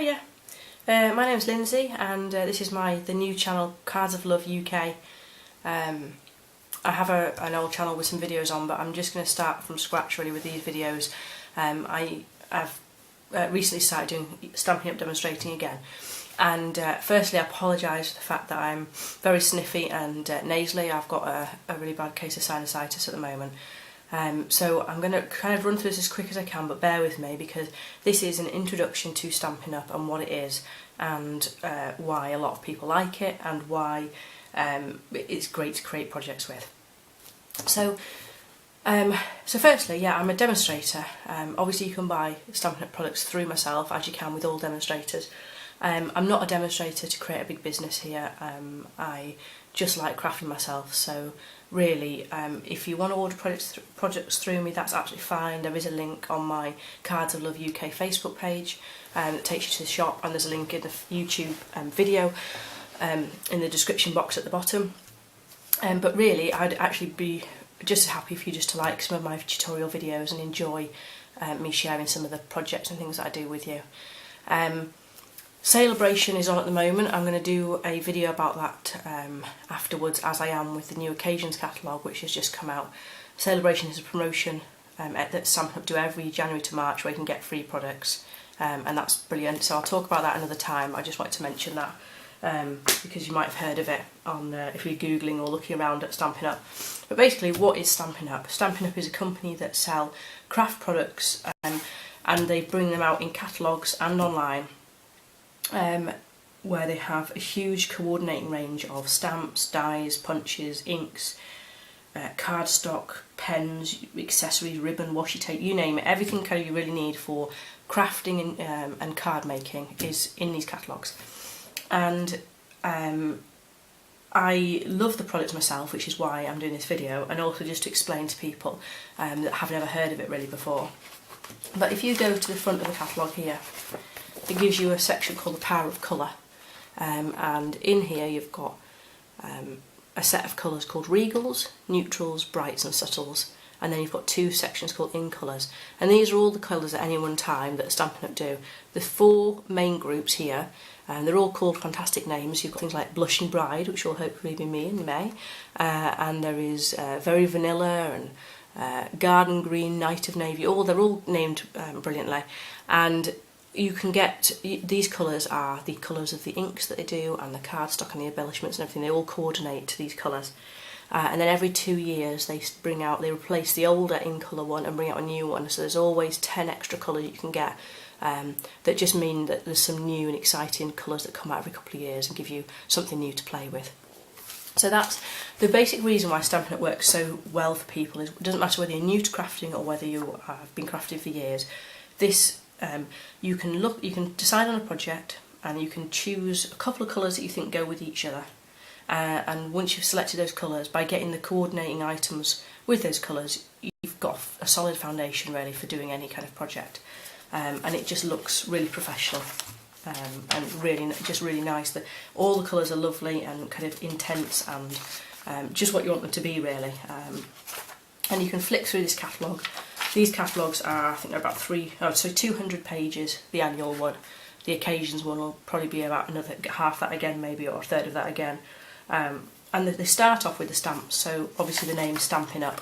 Hiya, my name's Lindsay and this is the new channel Cards of Love UK. I have an old channel with some videos on, but I'm just going to start from scratch really with these videos. I've recently started doing Stampin' Up demonstrating again, and firstly I apologise for the fact that I'm very sniffy and nasally. I've got a really bad case of sinusitis at the moment. So I'm going to kind of run through this as quick as I can, but bear with me because this is an introduction to Stampin' Up and what it is, and why a lot of people like it, and why it's great to create projects with. So firstly, yeah, I'm a demonstrator. Obviously you can buy Stampin' Up products through myself, as you can with all demonstrators. I'm not a demonstrator to create a big business here. I just like crafting myself, so really if you want to order projects through me, that's absolutely fine. There is a link on my Cards of Love UK Facebook page that takes you to the shop, and there's a link in the YouTube video in the description box at the bottom. But really I'd actually be just as happy for you just to like some of my tutorial videos and enjoy me sharing some of the projects and things that I do with you. Celebration is on at the moment. I'm going to do a video about that afterwards, as I am with the new Occasions catalogue, which has just come out. Celebration is a promotion that Stampin' Up do every January to March where you can get free products, and that's brilliant. So I'll talk about that another time. I just wanted to mention that because you might have heard of it on if you're googling or looking around at Stampin' Up. But basically, what is Stampin' Up? Stampin' Up is a company that sell craft products, and they bring them out in catalogues and online. Where they have a huge coordinating range of stamps, dies, punches, inks, cardstock, pens, accessories, ribbon, washi tape, you name it. Everything kind of you really need for crafting and card making is in these catalogues. And I love the products myself, which is why I'm doing this video, and also just to explain to people that have never heard of it really before. But if you go to the front of the catalogue here, it gives you a section called the Power of Colour, and in here you've got a set of colours called Regals, Neutrals, Brights and Subtles, and then you've got two sections called In Colours, and these are all the colours at any one time that Stampin' Up do. The four main groups here, and they're all called fantastic names. You've got things like Blushing Bride, which will hopefully be me in May, and there is Very Vanilla and Garden Green, Night of Navy. They're all named brilliantly, and you can get these colours are the colours of the inks that they do, and the cardstock and the embellishments and everything. They all coordinate to these colours, and then every 2 years they replace the older in colour one and bring out a new one. So there's always 10 extra colours you can get that just mean that there's some new and exciting colours that come out every couple of years and give you something new to play with. So that's the basic reason why Stampin' Up works so well for people. Is it doesn't matter whether you're new to crafting or whether you have been crafting for years. This you can decide on a project, and you can choose a couple of colours that you think go with each other, and once you've selected those colours, by getting the coordinating items with those colours, you've got a solid foundation really for doing any kind of project, and it just looks really professional, and really nice. That all the colours are lovely and kind of intense, and just what you want them to be really. And you can flick through this catalogue. These catalogues are, I think they're about 200 pages, the annual one. The occasions one will probably be about another half that again, maybe, or a third of that again. And they start off with the stamps, so obviously the name Stampin' Up.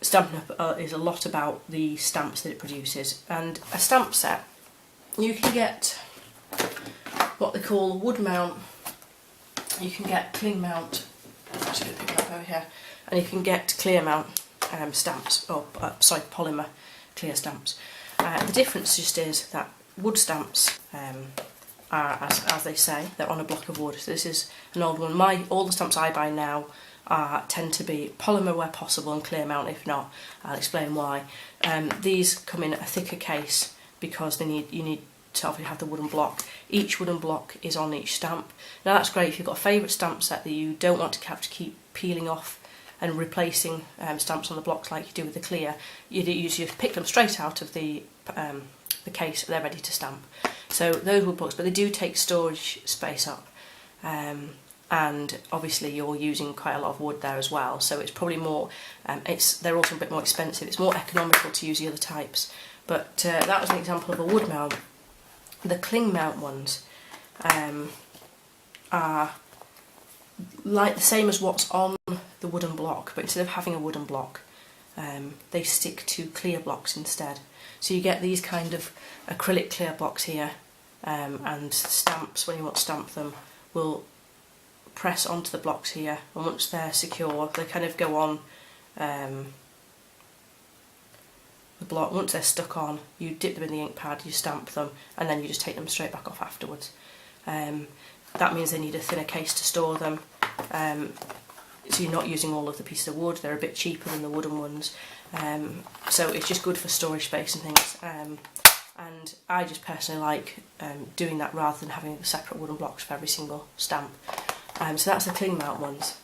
Stampin' Up is a lot about the stamps that it produces. And a stamp set, you can get what they call a wood mount, you can get cling mount, I'm just going to pick it up over here, and you can get clear mount stamps, or polymer clear stamps. The difference just is that wood stamps are, as they say, they're on a block of wood. So this is an old one. All the stamps I buy now tend to be polymer where possible and clear mount if not. I'll explain why. These come in a thicker case because you need to obviously have the wooden block. Each wooden block is on each stamp. Now that's great if you've got a favourite stamp set that you don't want to have to keep peeling off and replacing stamps on the blocks like you do with the clear. You just pick them straight out of the case, they're ready to stamp. So those wood blocks, but they do take storage space up, and obviously you're using quite a lot of wood there as well, so it's probably more, they're also a bit more expensive. It's more economical to use the other types, but that was an example of a wood mount. The cling mount ones are like the same as what's on the wooden block, but instead of having a wooden block, they stick to clear blocks instead. So you get these kind of acrylic clear blocks here, and stamps, when you want to stamp them, will press onto the blocks here, and once they're secure, they kind of go on the block. Once they're stuck on, you dip them in the ink pad, you stamp them, and then you just take them straight back off afterwards. That means they need a thinner case to store them, so you're not using all of the pieces of wood. They're a bit cheaper than the wooden ones, so it's just good for storage space and things. And I just personally like doing that rather than having separate wooden blocks for every single stamp. So that's the cling mount ones.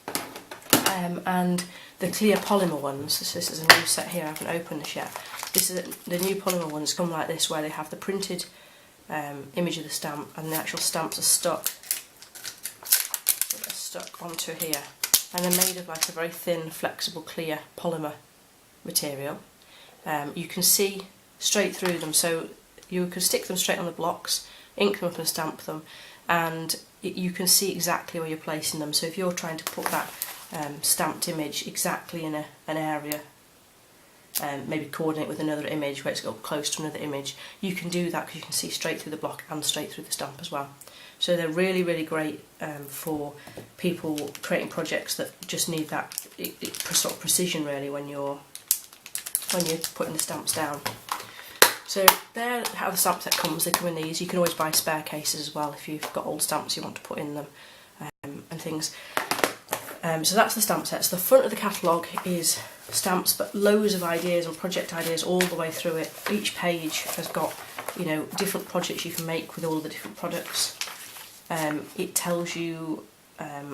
And the clear polymer ones, so this is a new set here, I haven't opened this yet. The new polymer ones come like this, where they have the printed image of the stamp, and the actual stamps are stuck onto here, and they're made of like a very thin, flexible, clear polymer material. You can see straight through them, so you can stick them straight on the blocks, ink them up and stamp them, and you can see exactly where you're placing them. So if you're trying to put that stamped image exactly in an area, maybe coordinate with another image where it's got close to another image, you can do that because you can see straight through the block and straight through the stamp as well. So they're really, really great for people creating projects that just need that sort of precision really when you're putting the stamps down. So there how the stamp set comes. They come in these. You can always buy spare cases as well if you've got old stamps you want to put in them and things. So that's the stamp sets. The front of the catalogue is stamps, but loads of ideas and project ideas all the way through it. Each page has got, you know, different projects you can make with all of the different products. It tells you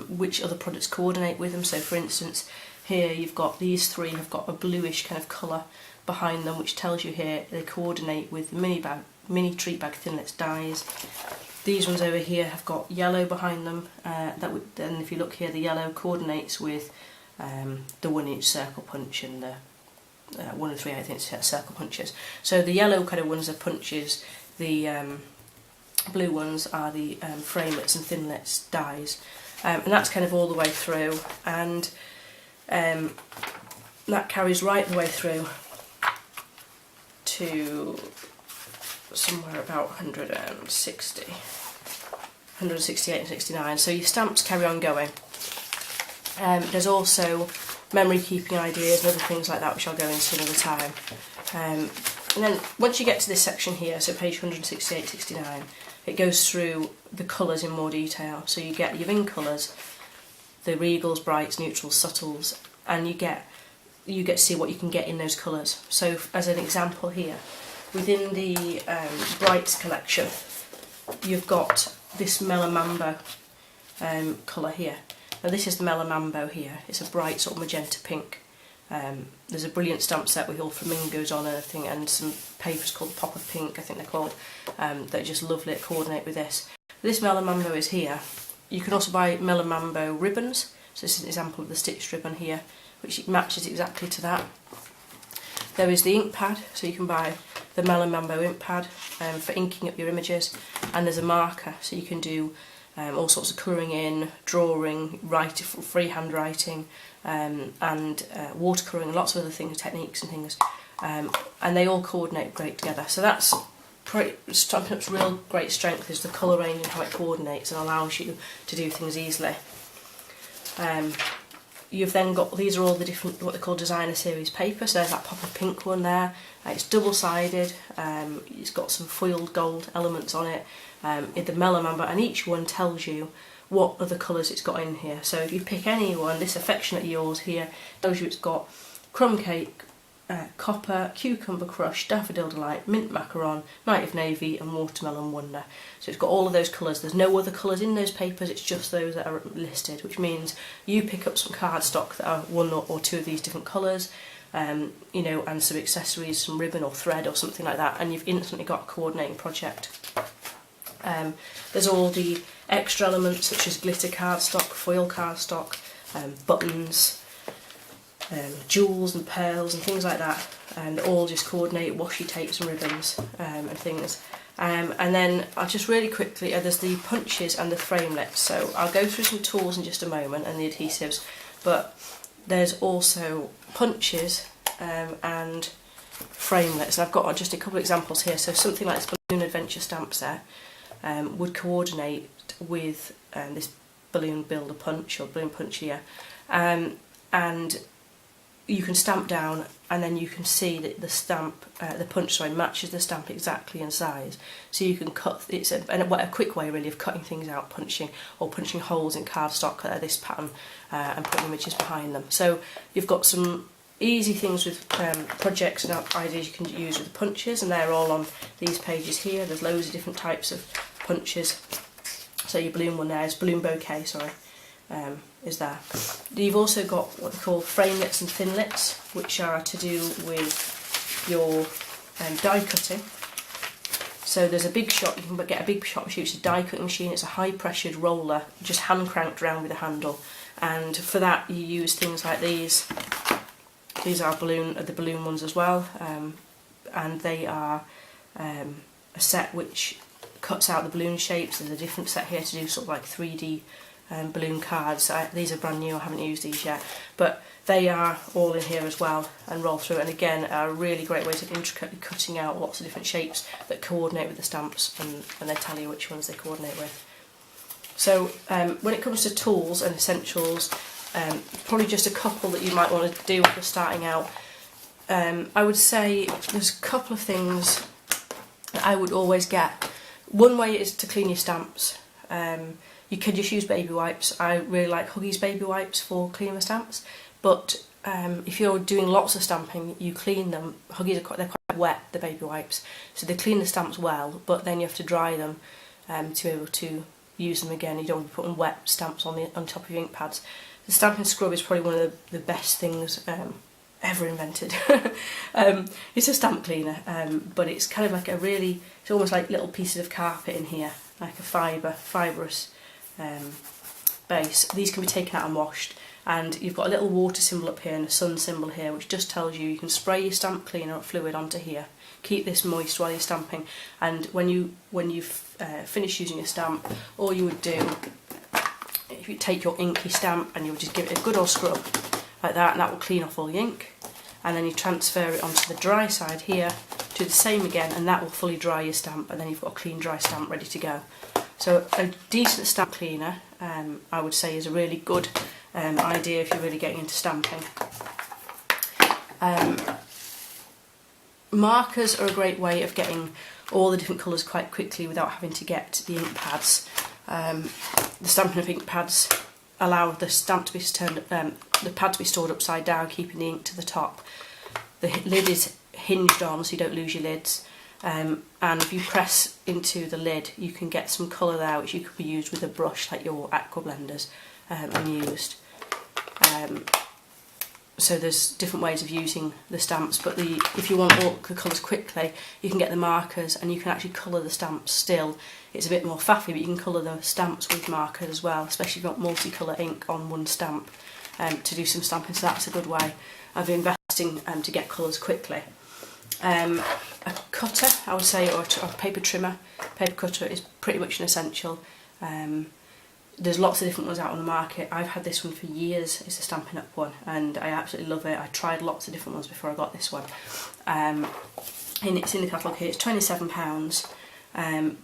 which other products coordinate with them. So for instance, here you've got these three have got a bluish kind of colour behind them, which tells you here they coordinate with the mini treat bag thinlits dies. These ones over here have got yellow behind them. Then if you look here, the yellow coordinates with the 1-inch circle punch and the 1 and 3/8 circle punches. So the yellow kind of ones are punches. The blue ones are the framelits and thinlits dies, and that's kind of all the way through, and that carries right the way through to somewhere about 168 and 69. So your stamps carry on going. There's also memory keeping ideas and other things like that, which I'll go into another time. And then once you get to this section here, so page 168-69, it goes through the colours in more detail. So you get your in colours, the regals, brights, neutrals, subtles, and you get to see what you can get in those colours. So as an example here, within the brights collection, you've got this Melamambo colour here. Now this is the Melamambo here. It's a bright sort of magenta pink. There's a brilliant stamp set with all flamingos on everything, and some papers called Pop of Pink, I think they're called, that are just lovely to coordinate with this. This Melamambo is here. You can also buy Melamambo ribbons. So this is an example of the stitched ribbon here, which matches exactly to that. There is the ink pad, so you can buy the Melamambo ink pad for inking up your images, and there's a marker, so you can do all sorts of colouring in, drawing, freehand writing, and watercolouring, and lots of other things, techniques and things, and they all coordinate great together. So that's Stampin' Up's real great strength, is the colour range and how it coordinates and allows you to do things easily. You've then got, these are all the different, what they call designer series paper. So there's that Pop of Pink one there. It's double-sided. It's got some foiled gold elements on it. The Melamambo, and each one tells you what other colours it's got in here. So if you pick any one, this Affectionate Yours here tells you it's got crumb cake, copper, cucumber crush, daffodil delight, mint macaron, night of navy, and watermelon wonder. So it's got all of those colours. There's no other colours in those papers, it's just those that are listed, which means you pick up some cardstock that are 1 or 2 of these different colours, you know, and some accessories, some ribbon or thread or something like that, and you've instantly got a coordinating project. There's all the extra elements such as glitter cardstock, foil cardstock, buttons, jewels and pearls and things like that, and all just coordinate washi tapes and ribbons and things. And then I'll just really quickly, there's the punches and the framelits, so I'll go through some tools in just a moment and the adhesives, but there's also punches and framelits, and I've got just a couple of examples here. So something like this Balloon Adventure stamp set would coordinate with this Balloon Builder punch or balloon punch here, and you can stamp down and then you can see that the stamp, the punch matches the stamp exactly in size. So you can cut, it's a quick way really of cutting things out, punching holes in cardstock this pattern and putting images behind them. So you've got some easy things with projects and ideas you can use with the punches, and they're all on these pages here. There's loads of different types of punches. So your balloon one there is balloon bouquet, sorry. Is there. You've also got what they call framelits and thinlits, which are to do with your die cutting. So there's a big shot, you can get a big shot machine, it's a die cutting machine, it's a high pressured roller, just hand cranked round with a handle, and for that you use things like these. These are the balloon ones as well, and they are a set which cuts out the balloon shapes. There's a different set here to do sort of like 3D balloon cards. These are brand new, I haven't used these yet, but they are all in here as well and roll through, and again are really great ways of intricately cutting out lots of different shapes that coordinate with the stamps, and they tell you which ones they coordinate with. So when it comes to tools and essentials, probably just a couple that you might want to do if you're starting out. I would say there's a couple of things that I would always get. One way is to clean your stamps. You can just use baby wipes. I really like Huggies baby wipes for cleaning the stamps, but if you're doing lots of stamping, you clean them. Huggies they're quite wet, the baby wipes, so they clean the stamps well, but then you have to dry them to be able to use them again. You don't want to be putting wet stamps on top of your ink pads. The stamping scrub is probably one of the best things ever invented. It's a stamp cleaner, but it's kind of like it's almost like little pieces of carpet in here, like a fibrous base. These can be taken out and washed, and you've got a little water symbol up here and a sun symbol here, which just tells you can spray your stamp cleaner fluid onto here. Keep this moist while you're stamping, and when you've finished using a stamp, all you would do, if you take your inky stamp and you would just give it a good old scrub like that, and that will clean off all the ink, and then you transfer it onto the dry side here, do the same again, and that will fully dry your stamp, and then you've got a clean dry stamp ready to go. So a decent stamp cleaner, I would say, is a really good idea if you're really getting into stamping. Markers are a great way of getting all the different colours quite quickly without having to get the ink pads. The Stampin' Up ink pads allow the stamp to be the pad to be stored upside down, keeping the ink to the top. The lid is hinged on, so you don't lose your lids. And if you press into the lid, you can get some colour there, which you could be used with a brush, like your aqua blenders, and used. So there's different ways of using the stamps, but if you want all the colours quickly, you can get the markers, and you can actually colour the stamps still. It's a bit more faffy, but you can colour the stamps with markers as well, especially if you've got multicolour ink on one stamp to do some stamping, so that's a good way of investing to get colours quickly. A cutter, I would say, or a paper trimmer. Paper cutter is pretty much an essential. There's lots of different ones out on the market. I've had this one for years. It's a Stampin' Up one, and I absolutely love it. I tried lots of different ones before I got this one. And it's in the catalogue here. It's £27.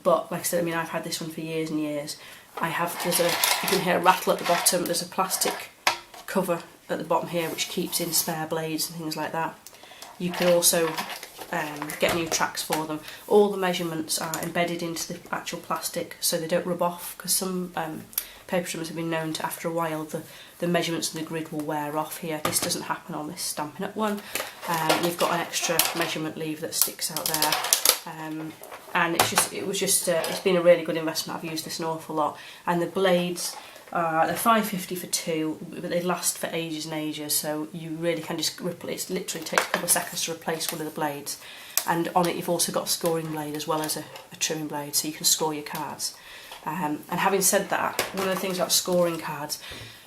But like I said, I mean, I've had this one for years and years. You can hear a rattle at the bottom. There's a plastic cover at the bottom here which keeps in spare blades and things like that. You can also get new tracks for them. All the measurements are embedded into the actual plastic, so they don't rub off, because some paper trimmers have been known to, after a while, the measurements and the grid will wear off here. This doesn't happen on this Stampin' Up one. You've got an extra measurement lever that sticks out there, and it's been a really good investment. I've used this an awful lot, and the blades they're £5.50 for two, but they last for ages and ages, so you really can just ripple it. It literally takes a couple of seconds to replace one of the blades, and on it you've also got a scoring blade as well as a trimming blade, so you can score your cards. And having said that, one of the things about scoring cards,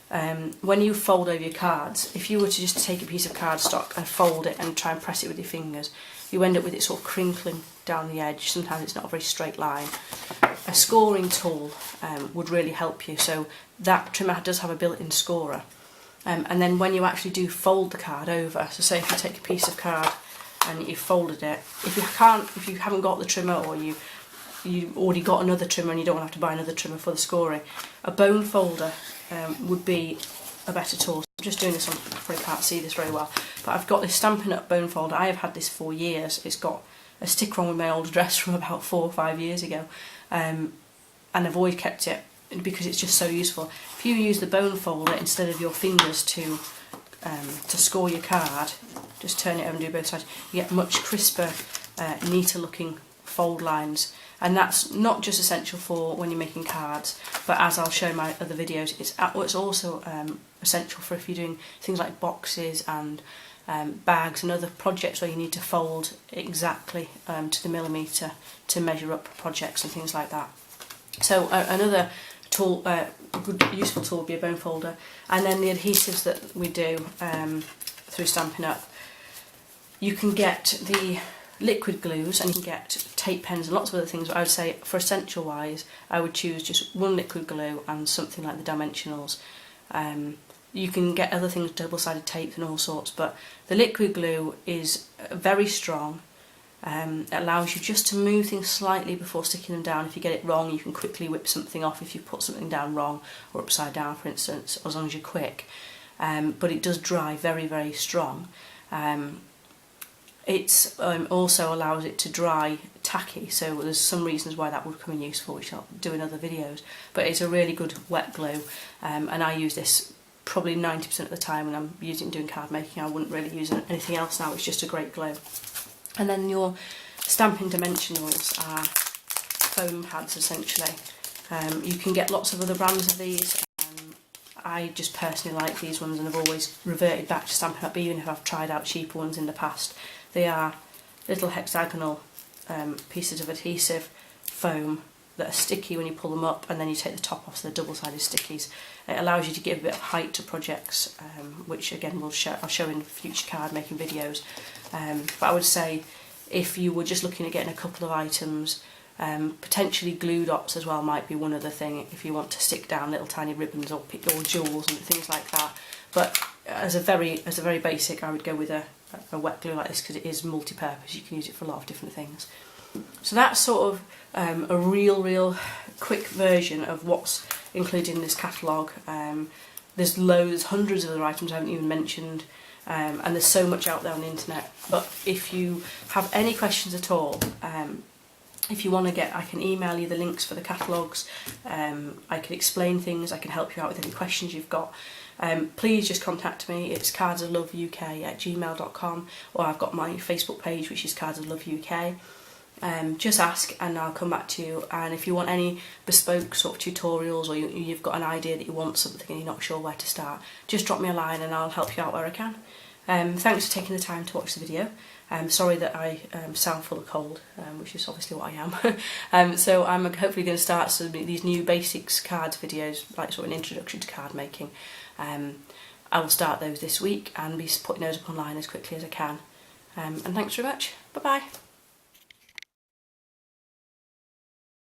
when you fold over your cards, if you were to just take a piece of cardstock and fold it and try and press it with your fingers, you end up with it sort of crinkling down the edge. Sometimes it's not a very straight line. A scoring tool would really help you. So that trimmer does have a built-in scorer. And then when you actually do fold the card over, so say if you take a piece of card and you've folded it, if you haven't got the trimmer, or you already got another trimmer and you don't want to have to buy another trimmer for the scoring, a bone folder would be a better tool. I'm just doing this on, you probably can't see this very well, but I've got this Stampin' Up bone folder. I have had this for years. It's got a sticker on with my old address from about 4 or 5 years ago, and I've always kept it because it's just so useful. If you use the bone folder instead of your fingers to score your card, just turn it over and do both sides, you get much crisper, neater looking fold lines. And that's not just essential for when you're making cards, but as I'll show in my other videos, it's also essential for if you're doing things like boxes and bags and other projects where you need to fold exactly to the millimetre to measure up projects and things like that. So another tool, good useful tool would be a bone folder. And then the adhesives that we do through Stampin' Up, you can get the liquid glues and you can get tape pens and lots of other things, but I would say for essential wise I would choose just one liquid glue and something like the dimensionals. You can get other things, double-sided tape and all sorts, but the liquid glue is very strong. It allows you just to move things slightly before sticking them down. If you get it wrong, you can quickly whip something off if you put something down wrong or upside down, for instance, as long as you're quick. But it does dry very, very strong. It also allows it to dry tacky, so there's some reasons why that would come in useful, which I'll do in other videos. But it's a really good wet glue, and I use this probably 90% of the time when I'm using doing card making. I wouldn't really use anything else now. It's just a great glue. And then your stamping dimensionals are foam pads essentially. You can get lots of other brands of these. I just personally like these ones and I've always reverted back to Stampin' Up, even if I've tried out cheaper ones in the past. They are little hexagonal pieces of adhesive foam that are sticky when you pull them up, and then you take the top off, so they're double-sided stickies. It allows you to give a bit of height to projects, which again I'll show in future card making videos. But I would say if you were just looking at getting a couple of items, potentially glue dots as well might be one other thing if you want to stick down little tiny ribbons or jewels and things like that. But as a very basic, I would go with a wet glue like this because it is multi-purpose. You can use it for a lot of different things. So that's sort of a real quick version of what's included in this catalogue. There's loads, hundreds of other items I haven't even mentioned, and there's so much out there on the internet. But if you have any questions at all, if you want to get, I can email you the links for the catalogues, I can explain things, I can help you out with any questions you've got. Please just contact me. It's cardsofloveuk@gmail.com, or I've got my Facebook page, which is Cards of Love UK. Just ask and I'll come back to you. And if you want any bespoke sort of tutorials, or you've got an idea that you want something and you're not sure where to start, just drop me a line and I'll help you out where I can. Thanks for taking the time to watch the video. Sorry that I sound full of cold, which is obviously what I am. So I'm hopefully going to start some of these new basics cards videos, like sort of an introduction to card making. I will start those this week and be putting those up online as quickly as I can. And thanks very much. Bye bye.